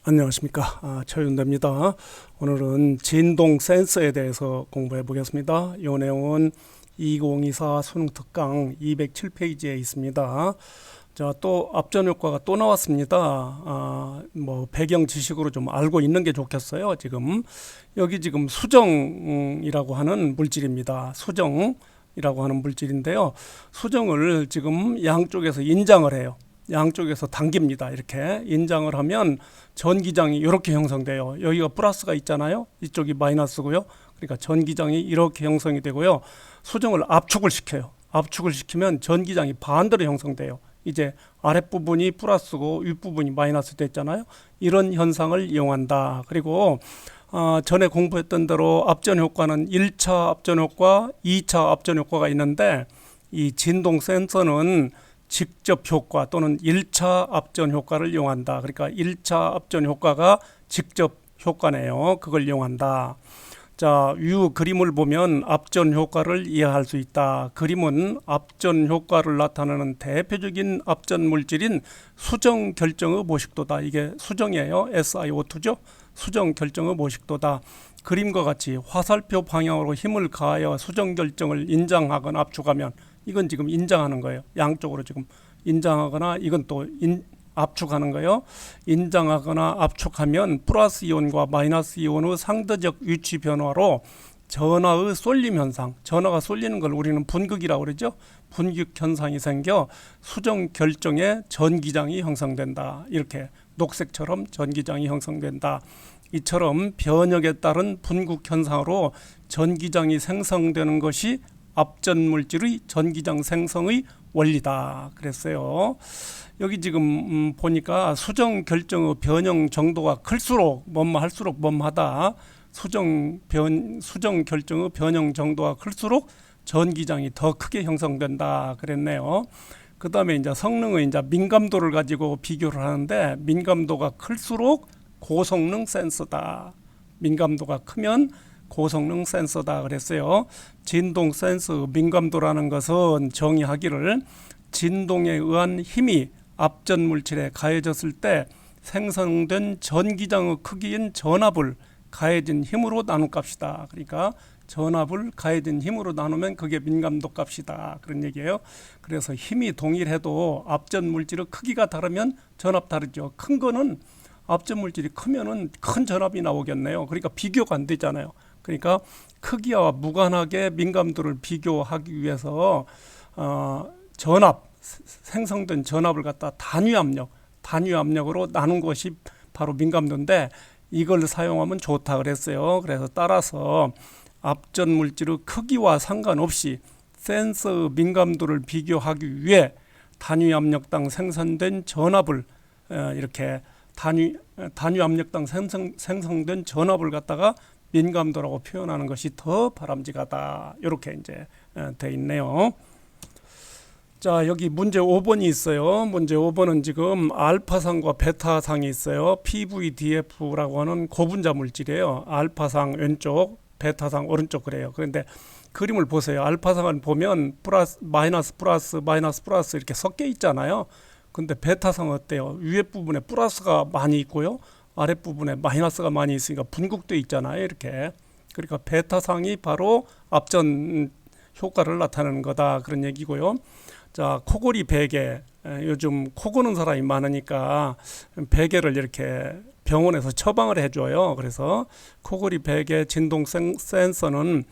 안녕하십니까. 최윤대입니다. 오늘은 진동 센서에 대해서 공부해 보겠습니다. 이 내용은 2024 수능 특강 207페이지에 있습니다. 자, 또 앞전 효과가 또 나왔습니다. 배경 지식으로 좀 알고 있는 게 좋겠어요. 여기 수정이라고 하는 물질입니다. 수정이라고 하는 물질인데요. 수정을 지금 양쪽에서 인장을 해요. 양쪽에서 당깁니다. 이렇게 인장을 하면 전기장이 이렇게 형성돼요. 여기가 플러스가 있잖아요. 이쪽이 마이너스고요. 그러니까 전기장이 이렇게 형성이 되고요. 수정을 압축을 시켜요. 압축을 시키면 전기장이 반대로 형성돼요. 이제 아랫부분이 플러스고 윗부분이 마이너스 됐잖아요. 이런 현상을 이용한다. 그리고 전에 공부했던 대로 압전 효과는 1차 압전 효과, 2차 압전 효과가 있는데 이 진동 센서는 직접 효과 또는 1차 압전 효과를 이용한다. 그러니까 1차 압전 효과가 직접 효과네요. 그걸 이용한다. 자, 위 그림을 보면 압전 효과를 이해할 수 있다. 그림은 압전 효과를 나타내는 대표적인 압전 물질인 수정 결정의 모식도다. 이게 수정이에요. SiO2죠. 수정 결정의 모식도다. 그림과 같이 화살표 방향으로 힘을 가하여 수정 결정을 인장하거나 압축하면 이건 지금 인장하는 거예요. 양쪽으로 지금 인장하거나 이건 또 압축하는 거예요. 인장하거나 압축하면 플러스 이온과 마이너스 이온의 상대적 위치 변화로 전하의 쏠림 현상, 전하가 쏠리는 걸 우리는 분극이라고 그러죠. 분극 현상이 생겨 수정 결정에 전기장이 형성된다. 이렇게 녹색처럼 전기장이 형성된다. 이처럼 변혁에 따른 분극 현상으로 전기장이 생성되는 것이 압전 물질의 전기장 생성의 원리다. 그랬어요. 여기 지금 보니까 수정 결정의 변형 정도가 클수록 할수록 하다. 수정 결정의 변형 정도가 클수록 전기장이 더 크게 형성된다. 그랬네요. 그 다음에 이제 성능의 민감도를 가지고 비교를 하는데 민감도가 클수록 고성능 센서다. 민감도가 크면 고성능 센서다 그랬어요. 진동 센서 민감도라는 것은 정의하기를 진동에 의한 힘이 압전 물질에 가해졌을 때 생성된 전기장의 크기인 전압을 가해진 힘으로 나눈 값이다. 그러니까 전압을 가해진 힘으로 나누면 그게 민감도 값이다. 그런 얘기예요. 그래서 힘이 동일해도 압전 물질의 크기가 다르면 전압 다르죠. 큰 거는 압전 물질이 크면은 큰 전압이 나오겠네요. 그러니까 비교가 안 되잖아요. 그러니까 크기와 무관하게 민감도를 비교하기 위해서 생성된 전압을 갖다 단위 압력으로 나눈 것이 바로 민감도인데 이걸 사용하면 좋다 그랬어요. 그래서 따라서 압전 물질의 크기와 상관없이 센서의 민감도를 비교하기 위해 단위 압력당 생성된 전압을 이렇게 단위 압력당 생성된 전압을 갖다가 민감도라고 표현하는 것이 더 바람직하다. 이렇게 이제 돼 있네요. 자, 여기 문제 5번이 있어요. 문제 5번은 지금 알파상과 베타상이 있어요. PVDF라고 하는 고분자 물질이에요. 알파상 왼쪽, 베타상 오른쪽 그래요. 그런데 그림을 보세요. 알파상을 보면 마이너스 플러스 이렇게 섞여 있잖아요. 근데 베타상은 어때요? 위에 부분에 플러스가 많이 있고요. 아랫부분에 마이너스가 많이 있으니까 분극돼 있잖아요. 이렇게. 그러니까 베타상이 바로 압전 효과를 나타내는 거다. 그런 얘기고요. 자, 코골이 베개. 요즘 코 고는 사람이 많으니까 베개를 이렇게 병원에서 처방을 해줘요. 그래서 코골이 베개 진동 센서는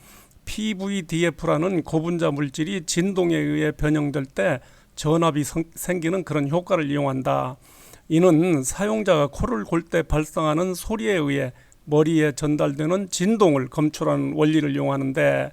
PVDF라는 고분자 물질이 진동에 의해 변형될 때 전압이 생기는 그런 효과를 이용한다. 이는 사용자가 코를 골 때 발생하는 소리에 의해 머리에 전달되는 진동을 검출하는 원리를 이용하는데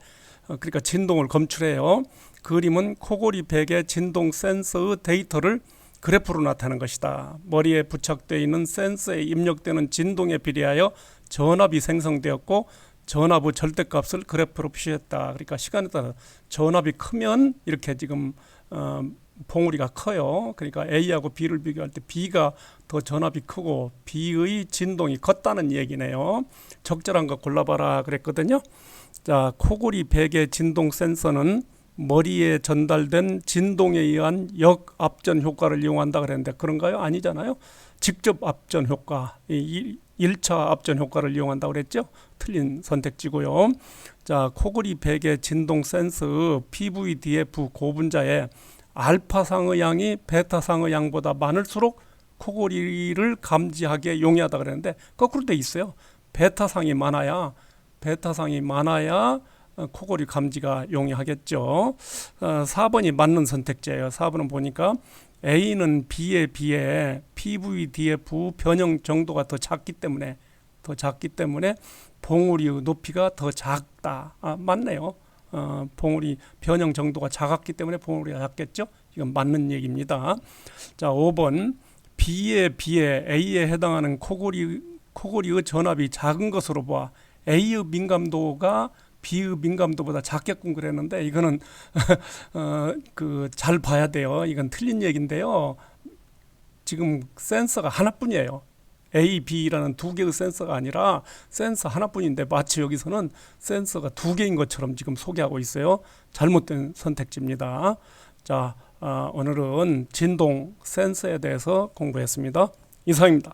그러니까 진동을 검출해요. 그림은 코골이 베개 진동 센서의 데이터를 그래프로 나타낸 것이다. 머리에 부착되어 있는 센서에 입력되는 진동에 비례하여 전압이 생성되었고 전압의 절대값을 그래프로 표시했다. 그러니까 시간에 따라 전압이 크면 이렇게 지금 봉우리가 커요. 그러니까 A하고 B를 비교할 때 B가 더 전압이 크고 B의 진동이 컸다는 얘기네요. 적절한 거 골라봐라 그랬거든요. 자, 코골이 베개 진동 센서는 머리에 전달된 진동에 의한 역압전 효과를 이용한다 그랬는데 그런가요? 아니잖아요. 직접 압전 효과, 1차 압전 효과를 이용한다 그랬죠. 틀린 선택지고요. 자, 코골이 베개 진동 센서 PVDF 고분자에 알파상의 양이 베타상의 양보다 많을수록 코골이를 감지하기에 용이하다 그랬는데 거꾸로 돼 있어요. 베타상이 많아야 코골이 감지가 용이하겠죠. 4번이 맞는 선택지예요. 4번은 보니까 A는 B에 비해 PVDF 변형 정도가 더 작기 때문에 봉우리의 높이가 더 작다. 맞네요. 봉우리 변형 정도가 작았기 때문에 봉우리가 작겠죠. 이건 맞는 얘기입니다. 자, 5번 B에 비해 A에 해당하는 코골이의 전압이 작은 것으로 보아 A의 민감도가 B의 민감도보다 작게끔 그랬는데 이거는 잘 봐야 돼요. 이건 틀린 얘기인데요. 지금 센서가 하나뿐이에요. A, B라는 두 개의 센서가 아니라 센서 하나뿐인데 마치 여기서는 센서가 두 개인 것처럼 지금 소개하고 있어요. 잘못된 선택지입니다. 자, 오늘은 진동 센서에 대해서 공부했습니다. 이상입니다.